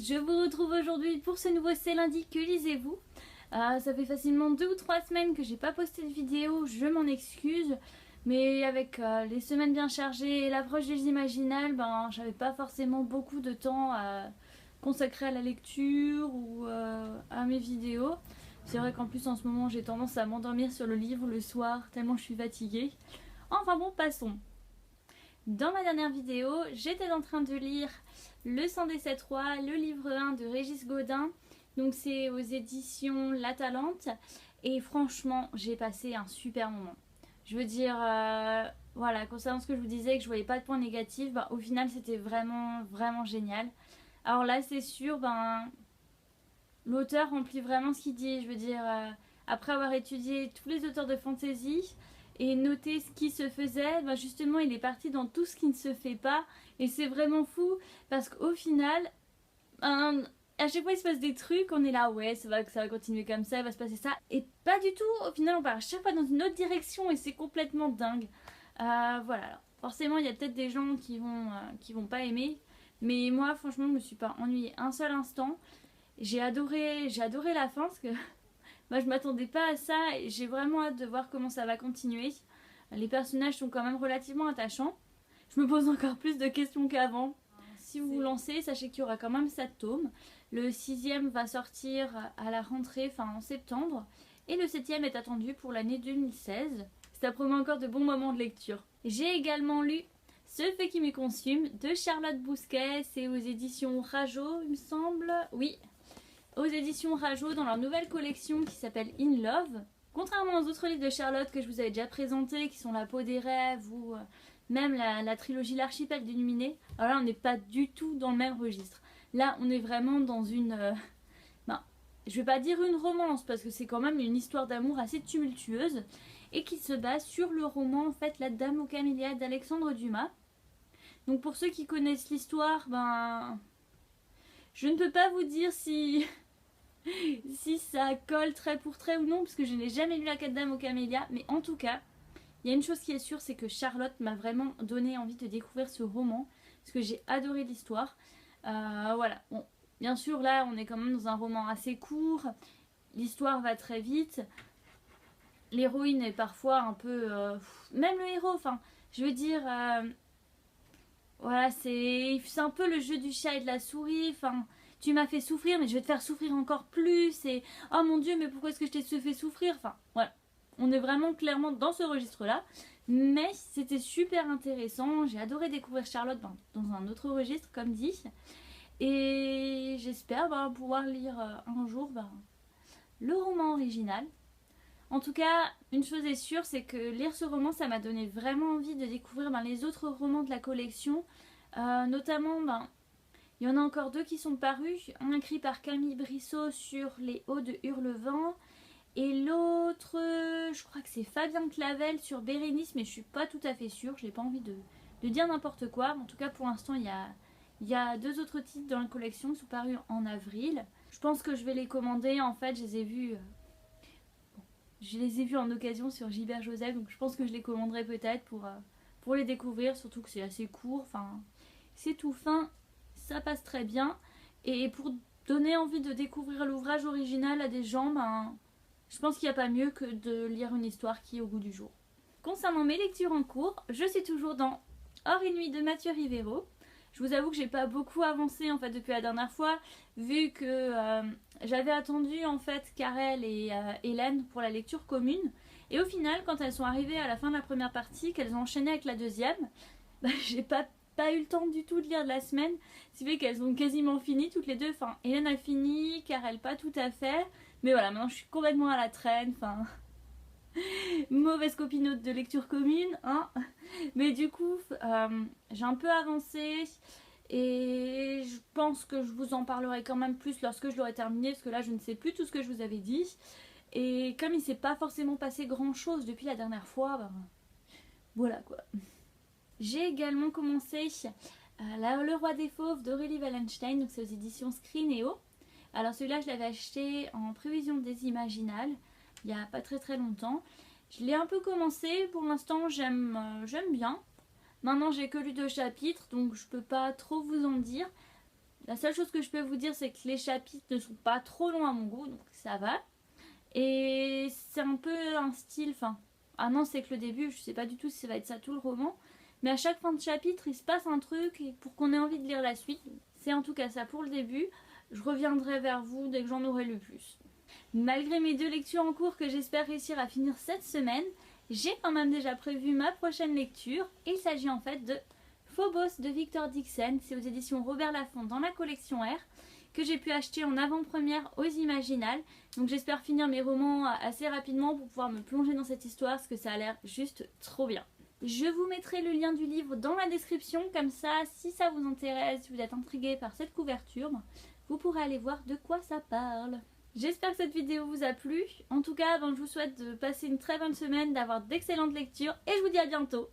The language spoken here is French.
je vous retrouve aujourd'hui pour ce nouveau C'est lundi, que lisez-vous? Ça fait facilement 2 ou 3 semaines que j'ai pas posté de vidéo, je m'en excuse. Mais avec les semaines bien chargées et l'approche des Imaginales, j'avais pas forcément beaucoup de temps à consacrer à la lecture ou à mes vidéos. C'est vrai qu'en plus en ce moment j'ai tendance à m'endormir sur le livre le soir tellement je suis fatiguée. Enfin bon, passons. Dans ma dernière vidéo, j'étais en train de lire Le sang des 7 rois, le livre 1 de Régis Gaudin. Donc c'est aux éditions La Talente. Et franchement, j'ai passé un super moment. Je veux dire, voilà, concernant ce que je vous disais, que je voyais pas de points négatifs, au final c'était vraiment génial. Alors là, c'est sûr, l'auteur remplit vraiment ce qu'il dit. Je veux dire, après avoir étudié tous les auteurs de fantasy et noté ce qui se faisait, justement il est parti dans tout ce qui ne se fait pas. Et c'est vraiment fou parce qu'au final, à chaque fois il se passe des trucs, on est là, ouais, ça va continuer comme ça, il va se passer ça. Et pas du tout, au final on part à chaque fois dans une autre direction et c'est complètement dingue. Voilà, alors, forcément il y a peut-être des gens qui vont pas aimer. Mais moi franchement je me suis pas ennuyée un seul instant. J'ai adoré la fin parce que moi je m'attendais pas à ça et j'ai vraiment hâte de voir comment ça va continuer. Les personnages sont quand même relativement attachants. Je me pose encore plus de questions qu'avant. Si vous vous lancez, sachez qu'il y aura quand même 7 tomes. Le 6e va sortir à la rentrée, en septembre. Et le 7e est attendu pour l'année 2016. Ça promet encore de bons moments de lecture. J'ai également lu Ce fait qui me consume de Charlotte Bousquet. C'est aux éditions Rajo, il me semble. Oui, aux éditions Rajo dans leur nouvelle collection qui s'appelle In Love. Contrairement aux autres livres de Charlotte que je vous avais déjà présentés, qui sont La peau des rêves ou même la trilogie L'archipel d'illuminé, alors là on n'est pas du tout dans le même registre. Là on est vraiment dans une... je vais pas dire une romance parce que c'est quand même une histoire d'amour assez tumultueuse et qui se base sur le roman en fait La Dame aux camélias d'Alexandre Dumas. Donc pour ceux qui connaissent l'histoire, je ne peux pas vous dire si ça colle trait pour trait ou non parce que je n'ai jamais lu La Dame aux camélias, mais en tout cas il y a une chose qui est sûre, c'est que Charlotte m'a vraiment donné envie de découvrir ce roman parce que j'ai adoré l'histoire. Voilà, bon, bien sûr là on est quand même dans un roman assez court, l'histoire va très vite, l'héroïne est parfois un peu... même le héros, je veux dire... voilà, c'est un peu le jeu du chat et de la souris, tu m'as fait souffrir mais je vais te faire souffrir encore plus et oh mon dieu mais pourquoi est-ce que je t'ai fait souffrir, voilà. On est vraiment clairement dans ce registre-là. Mais c'était super intéressant. J'ai adoré découvrir Charlotte dans un autre registre, comme dit. Et j'espère pouvoir lire un jour le roman original. En tout cas, une chose est sûre, c'est que lire ce roman, ça m'a donné vraiment envie de découvrir les autres romans de la collection. Notamment, il y en a encore 2 qui sont parus. Un écrit par Camille Brissot sur les hauts de Hurlevent. Et l'autre, je crois que c'est Fabien Clavel sur Bérénice, mais je suis pas tout à fait sûre, je n'ai pas envie de dire n'importe quoi. En tout cas, pour l'instant, il y a 2 autres titres dans la collection qui sont parus en avril. Je pense que je vais les commander, en fait, je les ai vus en occasion sur Gilbert Joseph, donc je pense que je les commanderai peut-être pour les découvrir, surtout que c'est assez court, c'est tout fin, ça passe très bien. Et pour donner envie de découvrir l'ouvrage original à des gens, je pense qu'il n'y a pas mieux que de lire une histoire qui est au goût du jour. Concernant mes lectures en cours, je suis toujours dans Or et nuit de Mathieu Rivero. Je vous avoue que j'ai pas beaucoup avancé en fait depuis la dernière fois, vu que j'avais attendu en fait Karel et Hélène pour la lecture commune. Et au final, quand elles sont arrivées à la fin de la première partie, qu'elles ont enchaîné avec la deuxième, j'ai pas eu le temps du tout de lire de la semaine. C'est vrai qu'elles ont quasiment fini toutes les deux. Hélène a fini, Karel pas tout à fait. Mais voilà, maintenant je suis complètement à la traîne. Mauvaise copinote de lecture commune, hein. Mais du coup, j'ai un peu avancé. Et je pense que je vous en parlerai quand même plus lorsque je l'aurai terminé. Parce que là, je ne sais plus tout ce que je vous avais dit. Et comme il ne s'est pas forcément passé grand chose depuis la dernière fois, voilà quoi. J'ai également commencé Le Roi des Fauves d'Aurélie Wallenstein. Donc c'est aux éditions Scrineo. Alors celui-là je l'avais acheté en prévision des Imaginales il n'y a pas très longtemps. Je l'ai un peu commencé, pour l'instant j'aime bien. Maintenant j'ai que lu 2 chapitres donc je peux pas trop vous en dire. La seule chose que je peux vous dire, c'est que les chapitres ne sont pas trop longs à mon goût, donc ça va. Et c'est un peu un style, enfin, ah non, c'est que le début, je sais pas du tout si ça va être ça tout le roman. Mais à chaque fin de chapitre, il se passe un truc pour qu'on ait envie de lire la suite. C'est en tout cas ça pour le début. Je reviendrai vers vous dès que j'en aurai lu plus. Malgré mes 2 lectures en cours que j'espère réussir à finir cette semaine, j'ai quand même déjà prévu ma prochaine lecture. Il s'agit en fait de Phobos de Victor Dixon. C'est aux éditions Robert Laffont dans la collection R, que j'ai pu acheter en avant-première aux Imaginales. Donc j'espère finir mes romans assez rapidement pour pouvoir me plonger dans cette histoire parce que ça a l'air juste trop bien. Je vous mettrai le lien du livre dans la description, comme ça si ça vous intéresse, si vous êtes intrigué par cette couverture, vous pourrez aller voir de quoi ça parle. J'espère que cette vidéo vous a plu. En tout cas, je vous souhaite de passer une très bonne semaine, d'avoir d'excellentes lectures et je vous dis à bientôt.